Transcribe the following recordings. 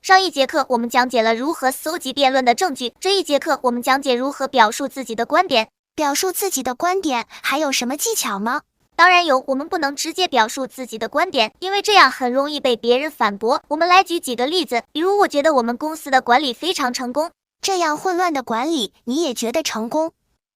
上一节课我们讲解了如何搜集辩论的证据，这一节课我们讲解如何表述自己的观点。表述自己的观点还有什么技巧吗？当然有，我们不能直接表述自己的观点，因为这样很容易被别人反驳。我们来举几个例子，比如我觉得我们公司的管理非常成功。这样混乱的管理你也觉得成功？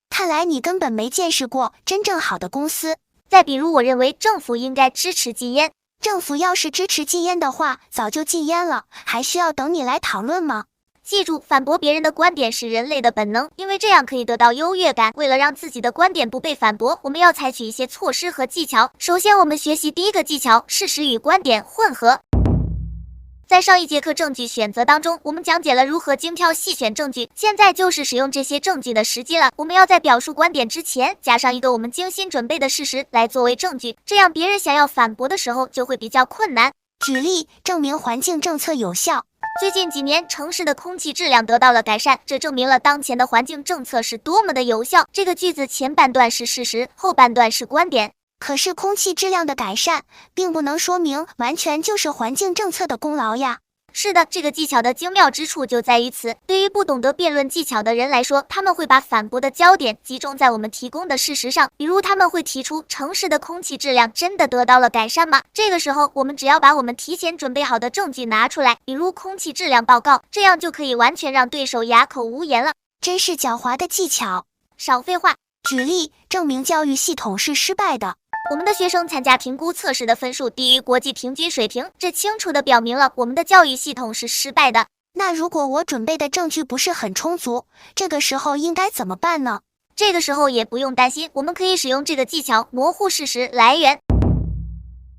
看来你根本没见识过真正好的公司。再比如我认为政府应该支持禁烟。政府要是支持禁烟的话，早就禁烟了，还需要等你来讨论吗？记住，反驳别人的观点是人类的本能，因为这样可以得到优越感。为了让自己的观点不被反驳，我们要采取一些措施和技巧。首先，我们学习第一个技巧：事实与观点混合。在上一节课证据选择当中，我们讲解了如何精挑细选证据，现在就是使用这些证据的时机了。我们要在表述观点之前，加上一个我们精心准备的事实来作为证据，这样别人想要反驳的时候就会比较困难。举例证明环境政策有效。最近几年，城市的空气质量得到了改善，这证明了当前的环境政策是多么的有效。这个句子前半段是事实，后半段是观点。可是空气质量的改善，并不能说明完全就是环境政策的功劳呀。是的，这个技巧的精妙之处就在于此。对于不懂得辩论技巧的人来说，他们会把反驳的焦点集中在我们提供的事实上，比如他们会提出城市的空气质量真的得到了改善吗？这个时候，我们只要把我们提前准备好的证据拿出来，比如空气质量报告，这样就可以完全让对手哑口无言了。真是狡猾的技巧。少废话。举例证明教育系统是失败的。我们的学生参加评估测试的分数低于国际平均水平，这清楚地表明了我们的教育系统是失败的。那如果我准备的证据不是很充足，这个时候应该怎么办呢？这个时候也不用担心，我们可以使用这个技巧模糊事实来源。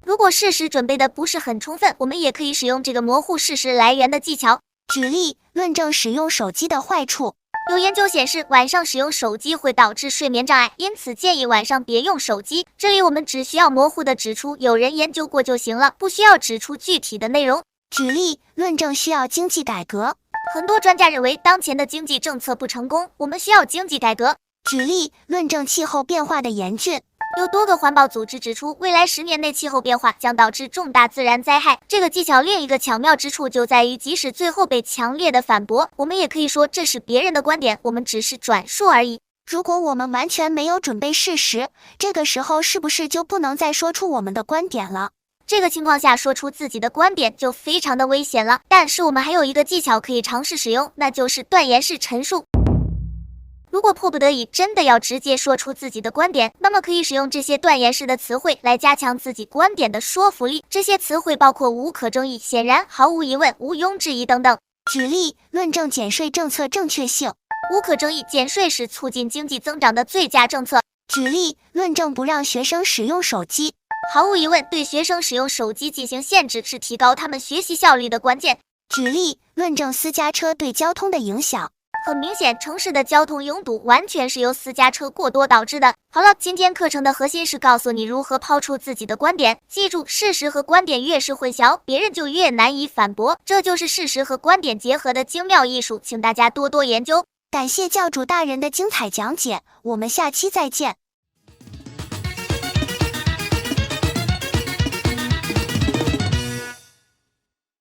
如果事实准备的不是很充分，我们也可以使用这个模糊事实来源的技巧。举例论证使用手机的坏处。有研究显示，晚上使用手机会导致睡眠障碍，因此建议晚上别用手机。这里我们只需要模糊地指出有人研究过就行了，不需要指出具体的内容。举例论证需要经济改革。很多专家认为当前的经济政策不成功，我们需要经济改革。举例论证气候变化的严峻。有多个环保组织指出，未来10年内气候变化将导致重大自然灾害。这个技巧另一个巧妙之处就在于，即使最后被强烈的反驳，我们也可以说这是别人的观点，我们只是转述而已。如果我们完全没有准备事实，这个时候是不是就不能再说出我们的观点了？这个情况下说出自己的观点就非常的危险了。但是我们还有一个技巧可以尝试使用，那就是断言式陈述。如果迫不得已真的要直接说出自己的观点，那么可以使用这些断言式的词汇来加强自己观点的说服力。这些词汇包括无可争议、显然、毫无疑问、毋庸置疑等等。举例论证减税政策正确性。无可争议，减税是促进经济增长的最佳政策。举例论证不让学生使用手机。毫无疑问，对学生使用手机进行限制是提高他们学习效率的关键。举例论证私家车对交通的影响。很明显，城市的交通拥堵完全是由私家车过多导致的。好了，今天课程的核心是告诉你如何抛出自己的观点。记住，事实和观点越是混淆，别人就越难以反驳，这就是事实和观点结合的精妙艺术，请大家多多研究。感谢教主大人的精彩讲解，我们下期再见。